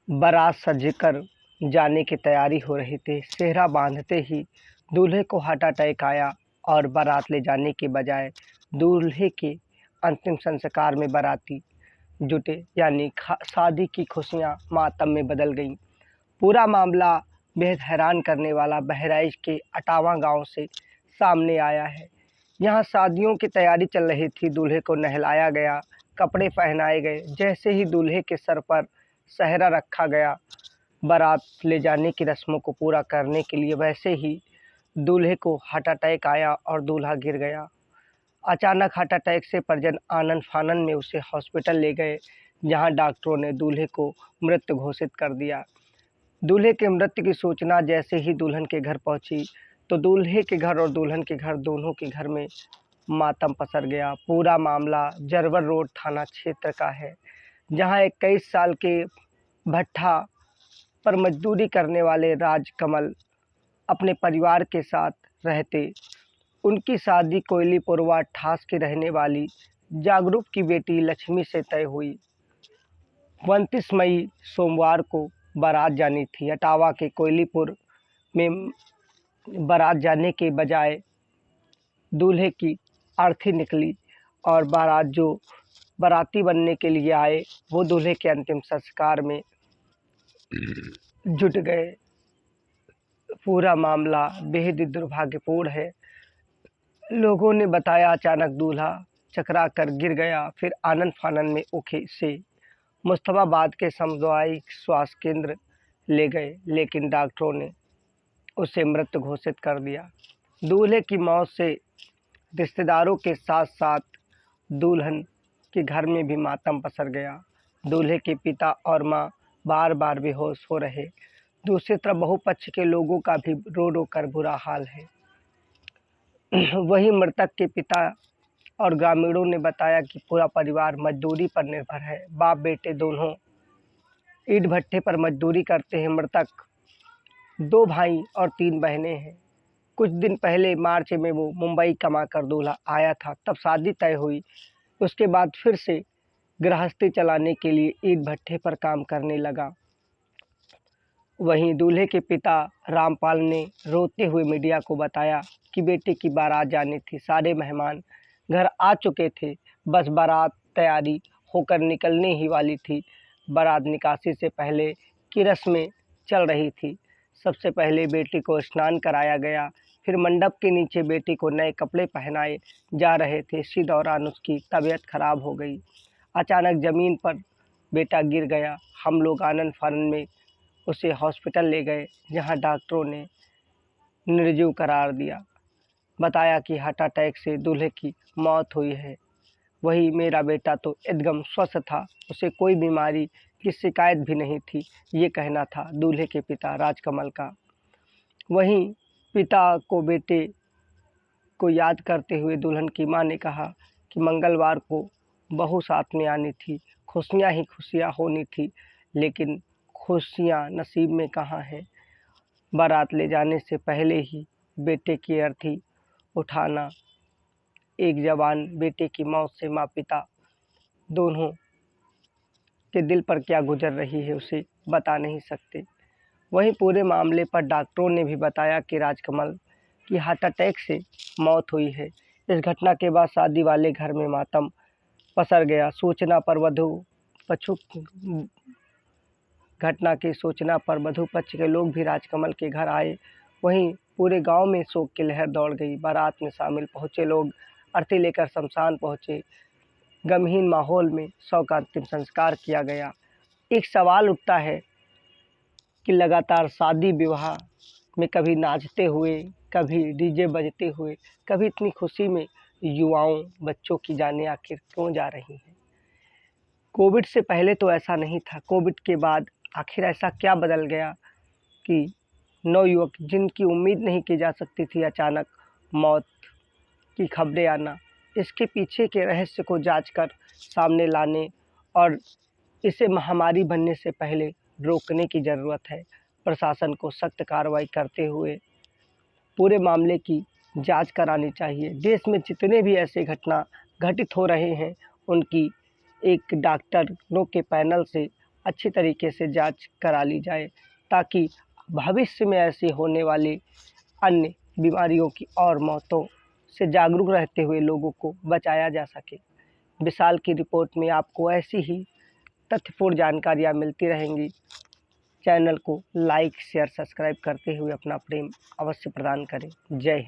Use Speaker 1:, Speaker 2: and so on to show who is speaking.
Speaker 1: बारात सजकर जाने की तैयारी हो रही थी। सेहरा बांधते ही दूल्हे को हार्ट अटैक आया और बारात ले जाने के बजाय दूल्हे के अंतिम संस्कार में बाराती जुटे, यानी शादी की खुशियां मातम में बदल गईं। पूरा मामला बेहद हैरान करने वाला बहराइच के अटावा गांव से सामने आया है। यहाँ शादियों की तैयारी चल रही थी। दूल्हे को नहलाया गया, कपड़े पहनाए गए। जैसे ही दूल्हे के सर पर सेहरा रखा गया बारात ले जाने की रस्मों को पूरा करने के लिए, वैसे ही दूल्हे को हार्ट अटैक आया और दूल्हा गिर गया। अचानक हार्ट अटैक से परिजन आनन फानन में उसे हॉस्पिटल ले गए, जहां डॉक्टरों ने दूल्हे को मृत घोषित कर दिया। दूल्हे के मृत्यु की सूचना जैसे ही दुल्हन के घर पहुंची तो दूल्हे के घर और दुल्हन के घर दोनों के घर में मातम पसर गया। पूरा मामला जरवर रोड थाना क्षेत्र का है, जहां 21 साल के भट्ठा पर मजदूरी करने वाले राजकमल अपने परिवार के साथ रहते। उनकी शादी कोयलीपुरवा ठास की रहने वाली जागरूक की बेटी लक्ष्मी से तय हुई। 29 मई सोमवार को बारात जानी थी। अटावा के कोयलीपुर में बारात जाने के बजाय दूल्हे की अर्थी निकली और जो बाराती बनने के लिए आए वो दूल्हे के अंतिम संस्कार में जुट गए। पूरा मामला बेहद दुर्भाग्यपूर्ण है। लोगों ने बताया अचानक दूल्हा चकरा कर गिर गया, फिर आनन फानन में उसे से मुस्तफाबाद के सामुदायिक स्वास्थ्य केंद्र ले गए, लेकिन डॉक्टरों ने उसे मृत घोषित कर दिया। दूल्हे की मौत से रिश्तेदारों के साथ साथ दुल्हन के घर में भी मातम पसर गया। दूल्हे के पिता और मां बार बार बेहोश हो रहे। दूसरी तरफ बहुपक्ष के लोगों का भी रो रो कर बुरा हाल है। वही मृतक के पिता और ग्रामीणों ने बताया कि पूरा परिवार मजदूरी पर निर्भर है। बाप बेटे दोनों ईंट भट्ठे पर मजदूरी करते हैं। मृतक 2 भाई और 3 बहनें हैं। कुछ दिन पहले मार्च में वो मुंबई कमाकर दूल्हा आया था, तब शादी तय हुई। उसके बाद फिर से गृहस्थी चलाने के लिए ईंट भट्ठे पर काम करने लगा। वहीं दूल्हे के पिता रामपाल ने रोते हुए मीडिया को बताया कि बेटे की बारात जानी थी, सारे मेहमान घर आ चुके थे, बस बारात तैयारी होकर निकलने ही वाली थी। बारात निकासी से पहले की रस्में चल रही थी। सबसे पहले बेटी को स्नान कराया गया, फिर मंडप के नीचे बेटी को नए कपड़े पहनाए जा रहे थे। इसी दौरान उसकी तबीयत खराब हो गई। अचानक ज़मीन पर बेटा गिर गया। हम लोग आनन फानन में उसे हॉस्पिटल ले गए, जहां डॉक्टरों ने निर्जीव करार दिया। बताया कि हार्ट अटैक से दूल्हे की मौत हुई है। वही मेरा बेटा तो एकदम स्वस्थ था, उसे कोई बीमारी की शिकायत भी नहीं थी, ये कहना था दूल्हे के पिता राजकमल का। वहीं पिता को बेटे को याद करते हुए दुल्हन की मां ने कहा कि मंगलवार को बहू साथ में आनी थी, खुशियां ही खुशियां होनी थी, लेकिन खुशियां नसीब में कहाँ हैं। बारात ले जाने से पहले ही बेटे की अर्थी उठाना, एक जवान बेटे की मौत से माँ पिता दोनों के दिल पर क्या गुजर रही है उसे बता नहीं सकते। वहीं पूरे मामले पर डॉक्टरों ने भी बताया कि राजकमल की हार्ट अटैक से मौत हुई है। इस घटना के बाद शादी वाले घर में मातम पसर गया। घटना की सूचना पर वधू पक्ष के लोग भी राजकमल के घर आए। वहीं पूरे गांव में शोक की लहर दौड़ गई। बारात में शामिल पहुंचे लोग अर्थी लेकर शमशान पहुंचे। गमहीन माहौल में शव का अंतिम संस्कार किया गया। एक सवाल उठता है कि लगातार शादी विवाह में कभी नाचते हुए, कभी डीजे बजते हुए, कभी इतनी खुशी में युवाओं बच्चों की जानें आखिर क्यों जा रही हैं। कोविड से पहले तो ऐसा नहीं था, कोविड के बाद आखिर ऐसा क्या बदल गया कि नवयुवक जिनकी उम्मीद नहीं की जा सकती थी, अचानक मौत की खबरें आना। इसके पीछे के रहस्य को जांच कर सामने लाने और इसे महामारी बनने से पहले रोकने की ज़रूरत है। प्रशासन को सख्त कार्रवाई करते हुए पूरे मामले की जांच करानी चाहिए। देश में जितने भी ऐसे घटना घटित हो रहे हैं, उनकी एक डॉक्टरों के पैनल से अच्छी तरीके से जांच करा ली जाए, ताकि भविष्य में ऐसी होने वाली अन्य बीमारियों की और मौतों से जागरूक रहते हुए लोगों को बचाया जा सके। विशाल की रिपोर्ट में आपको ऐसी ही तथ्यपूर्ण जानकारियाँ मिलती रहेंगी। चैनल को लाइक, शेयर, सब्सक्राइब करते हुए अपना प्रेम अवश्य प्रदान करें। जय हिंद।